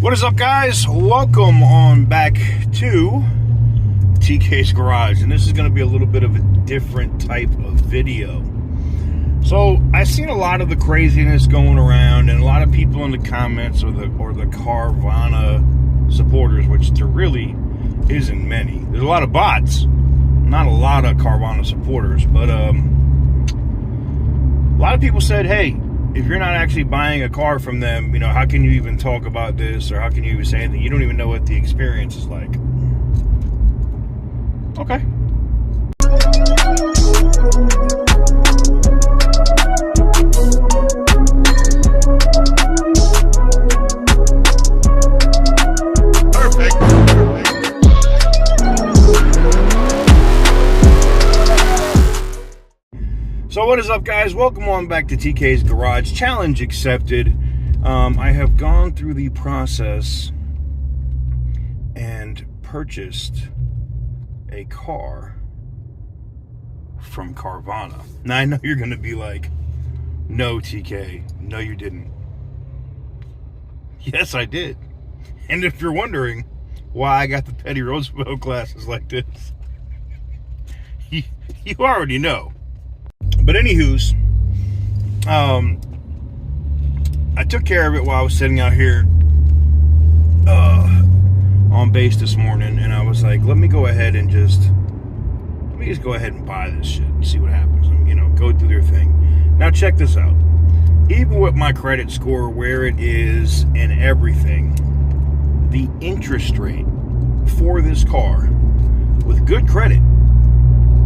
What is up, guys? Welcome on back to TK's Garage, and this is going to be a little bit of a different type of video. So I've seen a lot of the craziness going around, and a lot of people in the comments or the Carvana supporters, which there really isn't many. There's a lot of bots, not a lot of Carvana supporters, but a lot of people said, hey, if you're not actually buying a car from them, you know, how can you even talk about this, or how can you even say anything? You don't even know what the experience is like. Okay. So what is up, guys? Welcome on back to TK's Garage. Challenge accepted. I have gone through the process and purchased a car from Carvana. Now, I know you're going to be like, no, TK, no, you didn't. Yes, I did. And if you're wondering why I got the Teddy Roosevelt glasses like this, you already know. But anywho's, I took care of it while I was sitting out here on base this morning, and I was like, let me just go ahead and buy this shit and see what happens, and, you know, go through their thing. Now check this out. Even with my credit score where it is and everything, the interest rate for this car with good credit,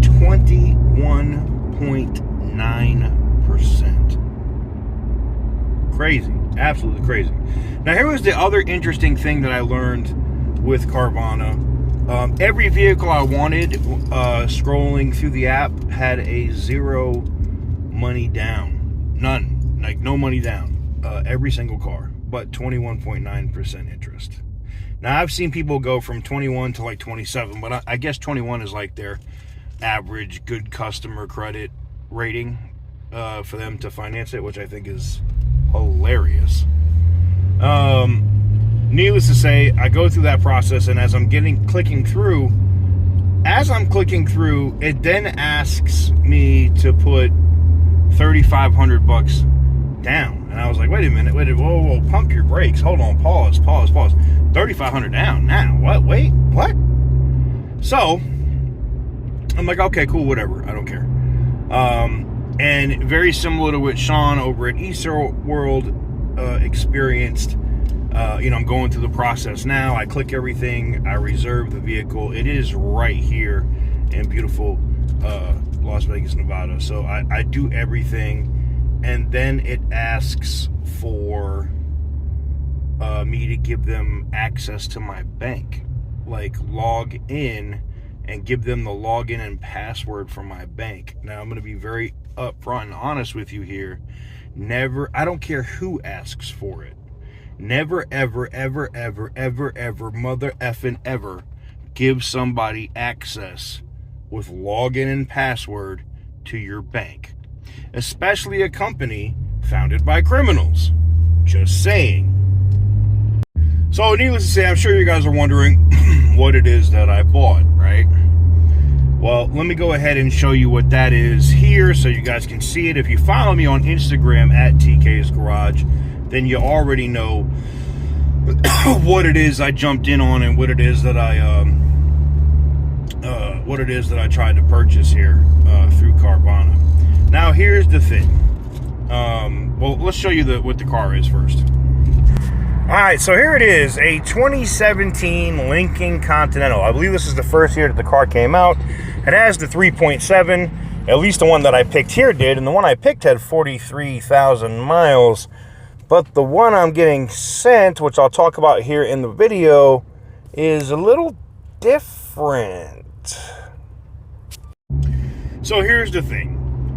21.9%. Crazy, absolutely crazy. Now, here was the other interesting thing that I learned with Carvana. Every vehicle I wanted, scrolling through the app, had a zero money down. None, like no money down. Every single car, but 21.9% interest. Now, I've seen people go from 21 to like 27, but I guess 21 is like their average good customer credit rating for them to finance it, which I think is hilarious. Needless to say, I go through that process, and as I'm clicking through, it then asks me to put $3,500 down, and I was like, wait a minute, whoa, pump your brakes, hold on, pause. $3,500 down now? What? Wait, what? So I'm like, okay, cool, whatever, I don't care. And very similar to what Sean over at Easter World experienced. I'm going through the process now. I click everything. I reserve the vehicle. It is right here in beautiful Las Vegas, Nevada. So I do everything, and then it asks for me to give them access to my bank, like log in and give them the login and password for my bank. Now, I'm going to be very upfront and honest with you here. I don't care who asks for it. Never, ever, mother effing ever give somebody access with login and password to your bank. Especially a company founded by criminals. Just saying. So, needless to say, I'm sure you guys are wondering what it is that I bought, right? Well, let me go ahead and show you what that is here so you guys can see it. If you follow me on Instagram at TK's Garage, then you already know what it is I jumped in on and what it is that I tried to purchase here through Carvana. Now, here's the thing. Well, let's show you what the car is first. All right, so here it is, a 2017 Lincoln Continental. I believe this is the first year that the car came out. It has the 3.7, at least the one that I picked here did, and the one I picked had 43,000 miles. But the one I'm getting sent, which I'll talk about here in the video, is a little different. So here's the thing.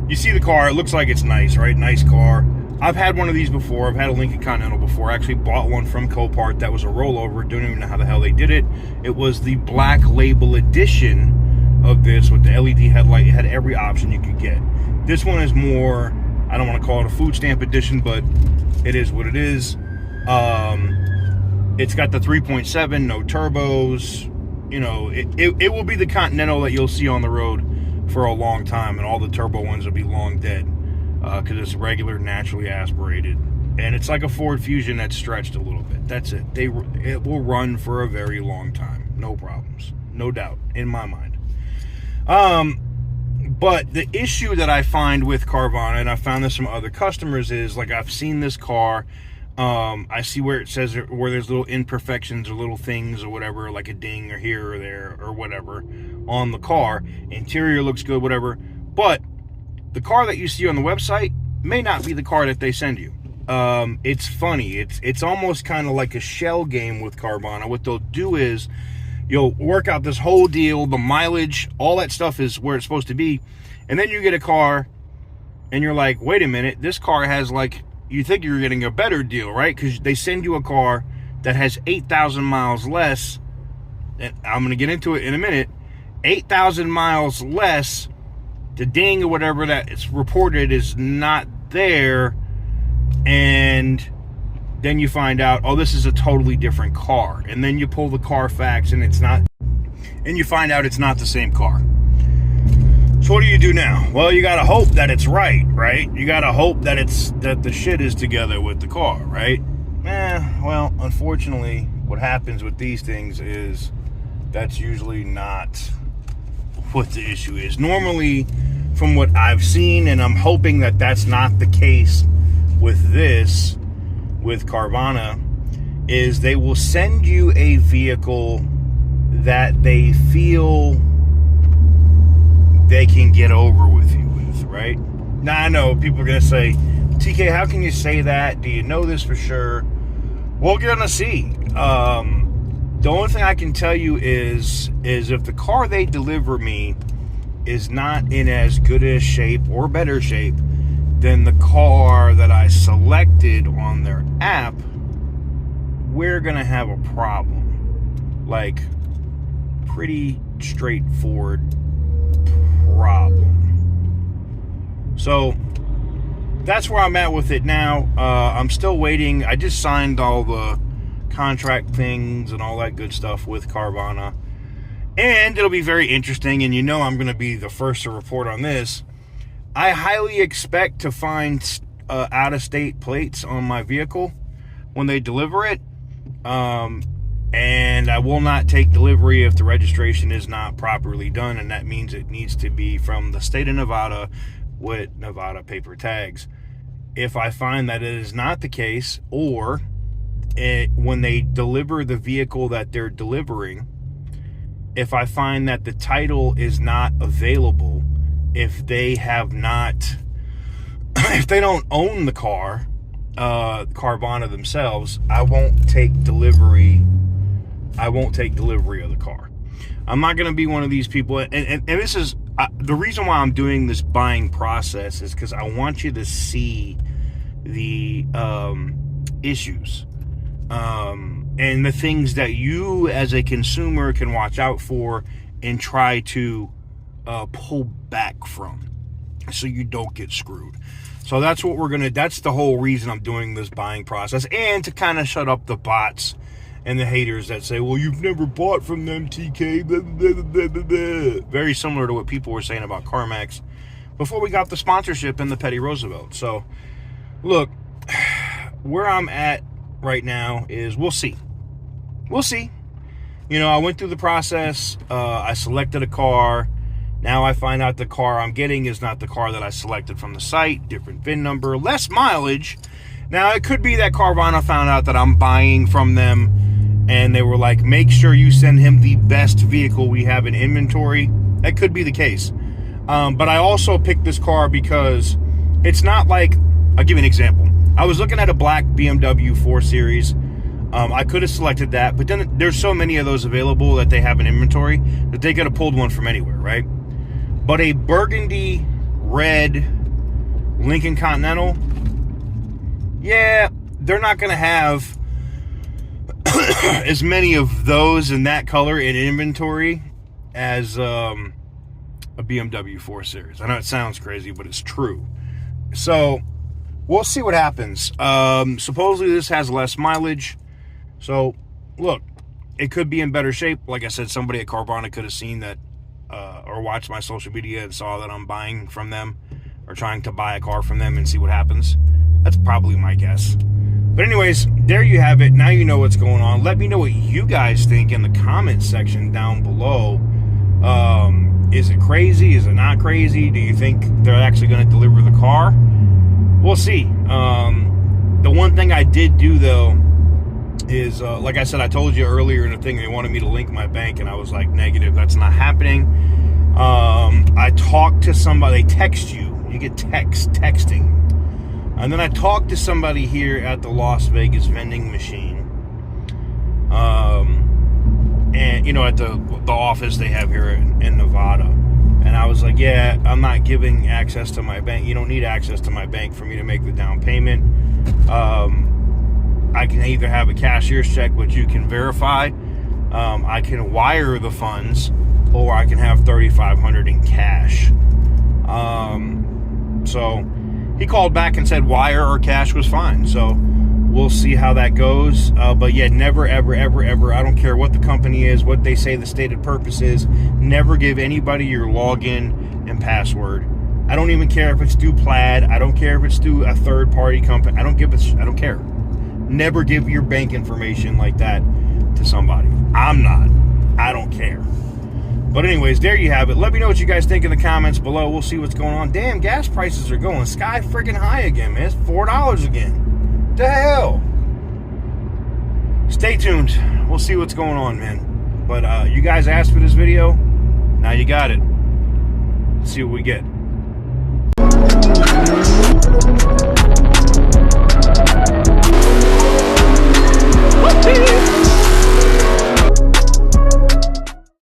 You see the car, it looks like it's nice, right? Nice car. I've had one of these before. I've had a Lincoln Continental before. I actually bought one from Copart that was a rollover. Don't even know how the hell they did it. It was the black label edition of this with the LED headlight. It had every option you could get. This one is more, I don't want to call it a food stamp edition, but it is what it is. It's got the 3.7, no turbos. You know, it will be the Continental that you'll see on the road for a long time, and all the turbo ones will be long dead because it's regular, naturally aspirated. And it's like a Ford Fusion that's stretched a little bit. That's it. It will run for a very long time. No problems. No doubt, in my mind. But the issue that I find with Carvana, and I found this from other customers, is like I've seen this car. I see where it says where there's little imperfections or little things or whatever, like a ding or here or there or whatever on the car. Interior looks good, whatever. But the car that you see on the website may not be the car that they send you. It's funny. It's almost kind of like a shell game with Carvana. What they'll do is you'll work out this whole deal, the mileage, all that stuff is where it's supposed to be. And then you get a car and you're like, wait a minute, this car has like, you think you're getting a better deal, right? Because they send you a car that has 8,000 miles less. And I'm going to get into it in a minute. 8,000 miles less. The ding or whatever that it's reported is not there. And then you find out, oh, this is a totally different car. And then you pull the Carfax and it's not, and you find out it's not the same car. So what do you do now? Well, you gotta hope that it's right? You gotta hope that that the shit is together with the car, right? Well, unfortunately, what happens with these things is that's usually not what the issue is. Normally, from what I've seen, and I'm hoping that that's not the case with this, with Carvana, is they will send you a vehicle that they feel they can get over with you with, right? Now, I know people are going to say, TK, how can you say that? Do you know this for sure? We're going to see. The only thing I can tell you is if the car they deliver me is not in as good a shape or better shape than the car that I selected on their app, we're going to have a problem. Like, pretty straightforward problem. So that's where I'm at with it now. I'm still waiting. I just signed all the contract things and all that good stuff with Carvana, and it'll be very interesting. And you know, I'm going to be the first to report on this. I highly expect to find out-of-state plates on my vehicle when they deliver it. And I will not take delivery if the registration is not properly done, and that means it needs to be from the state of Nevada with Nevada paper tags. If I find that it is not the case, or when they deliver the vehicle that they're delivering, if I find that the title is not available, if they have not, if they don't own the car, Carvana themselves, I won't take delivery of the car. I'm not going to be one of these people, and this is the reason why I'm doing this buying process, is because I want you to see the issues and the things that you as a consumer can watch out for and try to pull back from, so you don't get screwed. So that's what that's the whole reason I'm doing this buying process, and to kind of shut up the bots and the haters that say, well, you've never bought from them, TK, blah, blah, blah, blah, blah. Very similar to what people were saying about CarMax before we got the sponsorship and the Petty Roosevelt. So look, where I'm at right now is we'll see. You know, I went through the process. I selected a car. Now I find out the car I'm getting is not the car that I selected from the site. Different VIN number, less mileage. Now, it could be that Carvana found out that I'm buying from them, and they were like, make sure you send him the best vehicle we have in inventory. That could be the case. But I also picked this car because it's not like, I'll give you an example. I was looking at a black BMW 4 Series. I could have selected that, but then there's so many of those available that they have in inventory that they could have pulled one from anywhere, right? But a burgundy red Lincoln Continental, yeah, they're not going to have as many of those in that color in inventory as a BMW 4 Series. I know it sounds crazy, but it's true. So we'll see what happens. Supposedly this has less mileage. So look, it could be in better shape. Like I said, somebody at Carvana could have seen that or watched my social media and saw that I'm buying from them or trying to buy a car from them and see what happens. That's probably my guess. But anyways, there you have it. Now you know what's going on. Let me know what you guys think in the comment section down below. Is it crazy? Is it not crazy? Do you think they're actually going to deliver the car? We'll see. The one thing I did do, though, is, like I said, I told you earlier in the thing, they wanted me to link my bank, and I was like, negative, that's not happening. I talked to somebody, they text you get texting. And then I talked to somebody here at the Las Vegas vending machine. And, you know, at the office they have here in Nevada. And I was like, yeah, I'm not giving access to my bank. You don't need access to my bank for me to make the down payment. I can either have a cashier's check, which you can verify. I can wire the funds, or I can have $3,500 in cash. So he called back and said wire or cash was fine. So we'll see how that goes. But yeah, never, ever, ever, ever, I don't care what the company is, what they say the stated purpose is, never give anybody your login and password. I don't even care if it's through Plaid. I don't care if it's through a third-party company. I don't care. Never give your bank information like that to somebody. I don't care. But anyways, there you have it. Let me know what you guys think in the comments below. We'll see what's going on. Damn, gas prices are going sky freaking high again, man. It's $4 again. The hell? Stay tuned. We'll see what's going on, man. But you guys asked for this video. Now you got it. Let's see what we get.